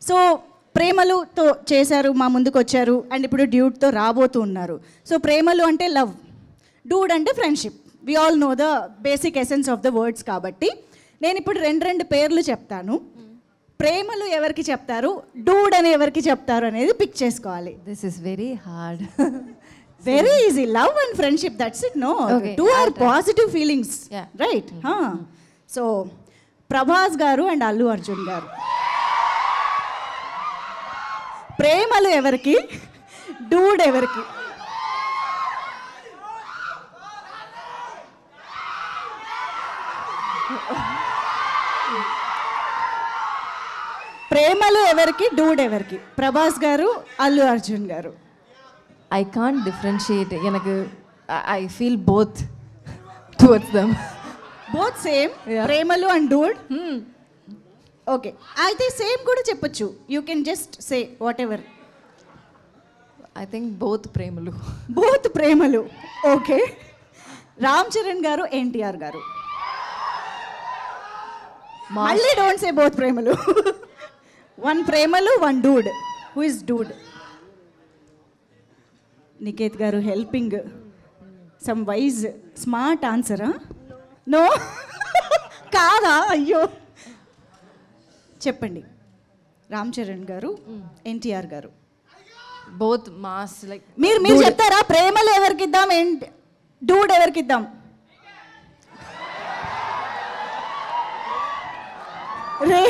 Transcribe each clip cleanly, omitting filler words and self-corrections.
So ప్రేమలుతో చేశారు, మా ముందుకు వచ్చారు, అండ్ ఇప్పుడు డ్యూట్తో రాబోతూ ఉన్నారు. సో ప్రేమలు అంటే లవ్, డూడ్ అంటే friendship. We all know the basic essence of the words. కాబట్టి నేను ఇప్పుడు రెండు పేర్లు చెప్తాను. ప్రేమలు ఎవరికి చెప్తారు, డూడ్ అని ఎవరికి చెప్తారు అనేది పిక్ చేసుకోవాలి. This is very hard. Very easy. Love and friendship, that's it. No, two are positive feelings, right? So Prabhas garu and Allu Arjun గారు, ప్రేమలు ఎవరికి, డూడ్ ఎవరికి? ప్రేమలు ఎవరికి, డూడ్ ఎవరికి? ప్రభాస్ గారు, అల్లు అర్జున్ గారు. I can't differentiate. I feel both towards them. Both same. Premalu and dude. Okay, అయితే సేమ్ కూడా చెప్పొచ్చు. You can just say whatever. I think both Premalu. Both Premalu. Okay, Ram Charan garu, NTR garu. మళ్ళీ don't say both Premalu. One Premalu, one dude. Who is dude? Niketh garu helping some wise smart ఆన్సరా? No కాదా? అయ్యో, చెప్పండి. రామ్ చరణ్ గారు, ఎన్టీఆర్ గారు. Both mass like. మీరు చెప్తారా? ప్రేమలు ఎవరికి ఇద్దాం, డూడ్ ఎవరికి ఇద్దాం? రే,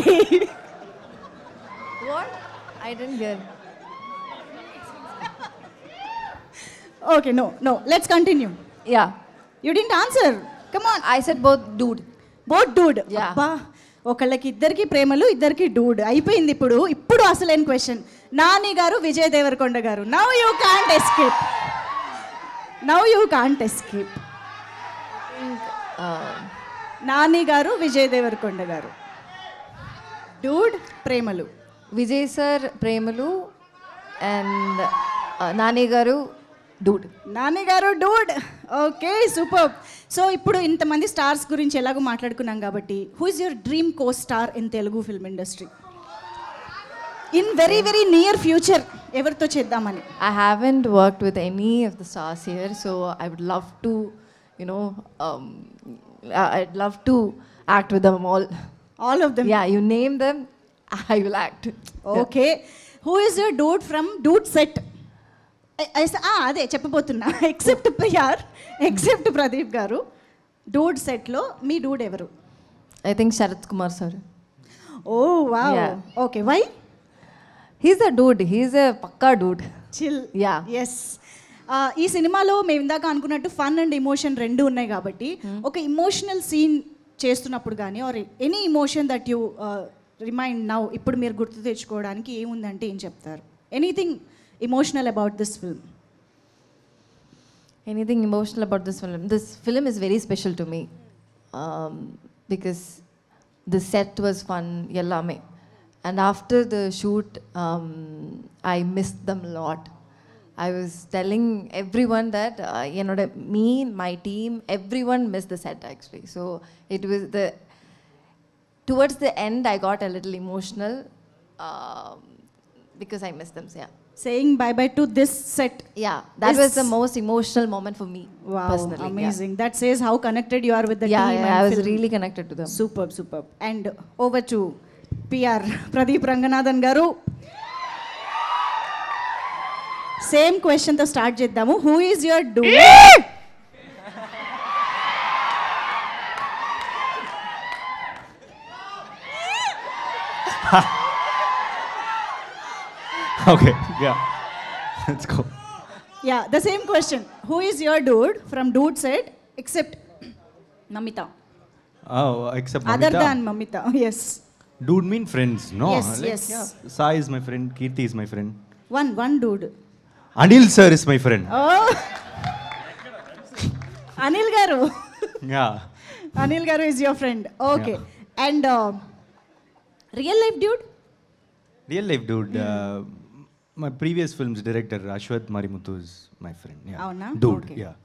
What? I didn't get. Okay, no. Let's continue. Yeah. You didn't answer. Come on. I said both dude. Both dude. Yeah. అబ్బా, ఒకళ్ళకి ఇద్దరికి ప్రేమలు, ఇద్దరికి డూడ్. అయిపోయింది. ఇప్పుడు అసలైన క్వశ్చన్. నాని గారు, విజయ్ దేవరకొండ గారు. Now you can't escape. Nani గారు, విజయ్ దేవరకొండ గారు. డూడ్, ప్రేమలు. విజయ్ సార్ ప్రేమలు అండ్ నాని గారు డూడ్. నాని గారు డూడ్. Okay, super. సో ఇప్పుడు ఇంతమంది స్టార్స్ గురించి ఎలాగో మాట్లాడుకున్నాం కాబట్టి, who is your dream co star in Telugu film industry in very very near future? ఎవరితో చేద్దామని? I haven't worked with any of the stars here, so I would love to, I'd love to act with them all. All of them? Yeah, you name them, I will act. Okay. Who is your dude from Dude Set? అదే చెప్పబోతున్నా. Except PR, except Pradeep గారు, Dude సెట్లో మీ Dude ఎవరు? I think Sharath Kumar sir. Oh wow. Yeah. Okay, why? He's a dude. He's a pakka dude. Chill. Yeah. Yes. ఈ సినిమాలో మేము ఇందాక అనుకున్నట్టు fun and emotion రెండు ఉన్నాయి కాబట్టి, ఒక ఇమోషనల్ సీన్ చేస్తున్నప్పుడు కానీ or any emotion that you remind now, ఇప్పుడు మీరు గుర్తు తెచ్చుకోవడానికి ఏముందంటే ఏం చెప్తారు? Anything emotional about this film? Anything emotional about this film? This film is very special to me because the set was fun, yellame. And after the shoot, I missed them a lot. I was telling everyone that, me, my team, everyone missed the set actually. So it was towards the end, I got a little emotional because I missed them. So yeah. Saying bye-bye to this set. Yeah, that was the most emotional moment for me. Wow, personally. amazing. Yeah. That says how connected you are with the team. Yeah, I was really connected to them. Superb. And over to PR, Pradeep Ranganathan garu. Same question to start చేద్దాము. Who is your dude? Okay, yeah. Let's go. Yeah, the same question. Who is your dude from Dude Set except Mamita? Oh, except Mamita. Other than Mamita, yes. Dude mean friends, no? Yes, like, yes. Yeah. Sai is my friend, Kirti is my friend. One dude. Anil sir is my friend. Oh. Anil garu. Yeah. Anil garu is your friend. Okay. Yeah. And real life dude? Real life dude. My previous film's director, Ashwath Marimuthu, is my friend. Yeah. Avuna? Dude, okay. yeah.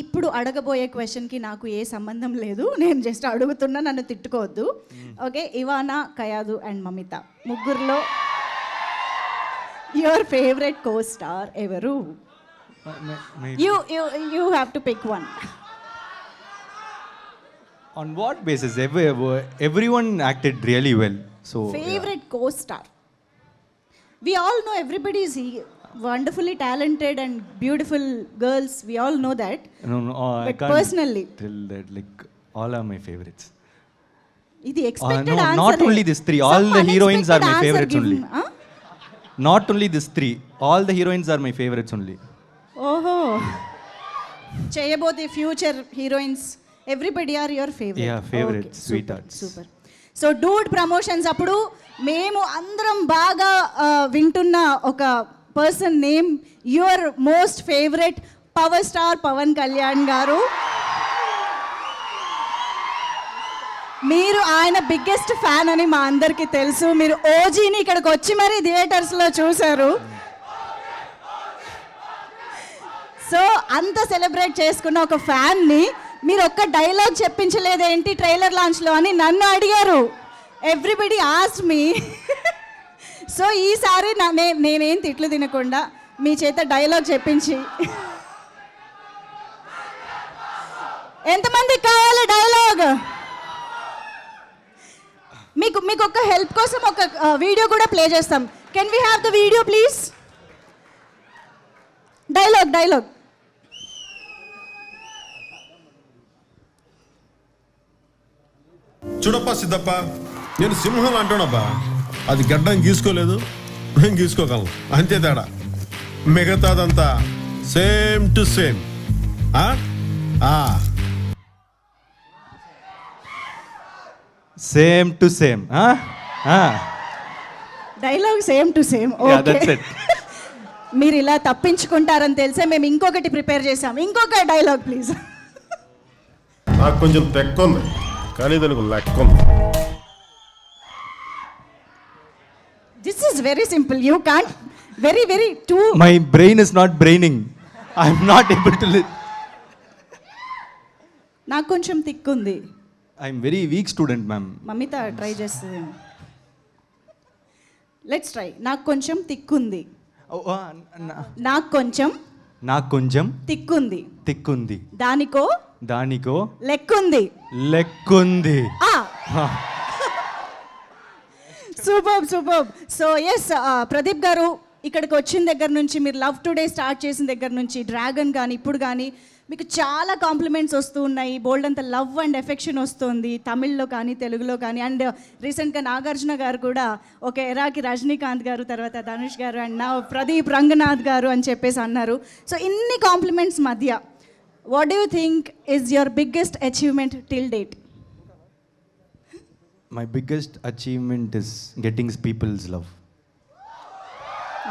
ఇప్పుడు అడగబోయే క్వశ్చన్కి నాకు ఏ సంబంధం లేదు, నేను just అడుగుతున్నా, నన్ను తిట్టుకోవద్దు. Okay, ఇవానా, Kayadu and Mamitha ముగ్గురులో your favourite co star ఎవరు? You have to pick one. On what basis? Everyone acted really well. So Favorite co-star. We all know everybody is wonderfully talented and beautiful girls. We all know that. No, I But can't personally? tell that. Like all are my favorites. Idi expected No, answer. not only these three. All the heroines are my favorites only. Not only these three. All the heroines are my favorites only. ఓహో, చేయబోతే future heroines everybody are your favourite? Yeah, favorites, sweethearts. Super. So dude promotions అప్పుడు మేము అందరం బాగా వింటున్న ఒక person name, your most favourite power star Pawan Kalyan garu. మీరు ఆయన బిగ్గెస్ట్ ఫ్యాన్ అని మా అందరికీ తెలుసు. మీరు ఓజీని ఇక్కడికి వచ్చి మరీ థియేటర్స్లో చూశారు. సో అంత సెలబ్రేట్ చేసుకున్న ఒక ఫ్యాన్ని మీరు ఒక్క డైలాగ్ చెప్పించలేదేంటి ట్రైలర్ లాంచ్లో అని నన్ను అడిగారు. Everybody asked me. సో ఈసారి నేనేం తిట్లు తినకుండా మీ చేత డైలాగ్ చెప్పించి, ఎంతమందికి కావాలి డైలాగ్? మీకు ఒక హెల్ప్ కోసం ఒక వీడియో కూడా ప్లే చేస్తాం. Can we have the video please? Dialogue. చూడప్పా సిద్ధప్ప, నేను సింహం అంటానబ్బా. అది గడ్డం గీసుకోలేదు, నేను గీసుకోగలను, అంతే తేడా. మిగతాదంతా same to same. Same to same. Dialogue same to same. Yeah, that's it. మీరు ఇలా తప్పించుకుంటారని తెలిసే మేము ఇంకొకటి ప్రిపేర్ చేసాం. ఇంకొక డైలాగ్ ప్లీజ్. నాకు కొంచెం తెక్కుంది, కానీ దానికి లెక్క ఉంది. This is very simple. You can't very two. My brain is not braining. I'm not able to నాకు కొంచెం తిక్కుంది. I'm very weak student, ma'am. మమ్మీతో ట్రై చేస్తుంది. Let's try. నాకు కొంచెం తిక్కుంది. నాకు కొంచెం తిక్కుంది. దానికో లెక్కుంది. సూపర్. సో ఎస్, ప్రదీప్ గారు ఇక్కడికి వచ్చిన దగ్గర నుంచి, మీరు లవ్ టుడే స్టార్ట్ చేసిన దగ్గర నుంచి, డ్రాగన్ కానీ ఇప్పుడు కానీ మీకు చాలా కాంప్లిమెంట్స్ వస్తూ ఉన్నాయి. బోల్డ్ అంత లవ్ అండ్ ఎఫెక్షన్ వస్తుంది తమిళ్లో కానీ తెలుగులో కానీ. అండ్ రీసెంట్గా నాగార్జున గారు కూడా ఒక ఎరాకి రజనీకాంత్ గారు, తర్వాత ధనుష్ గారు, అండ్ నా ప్రదీప్ రంగనాథ్ గారు అని చెప్పేసి అన్నారు. సో ఇన్ని కాంప్లిమెంట్స్ మధ్య what do you think is your biggest achievement till date? My biggest achievement is getting people's love.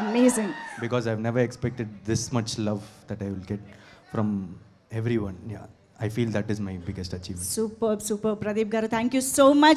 Amazing. Because I've never expected this much love that I will get from everyone. Yeah, I feel that is my biggest achievement. Superb, Pradeep garu. Thank you so much.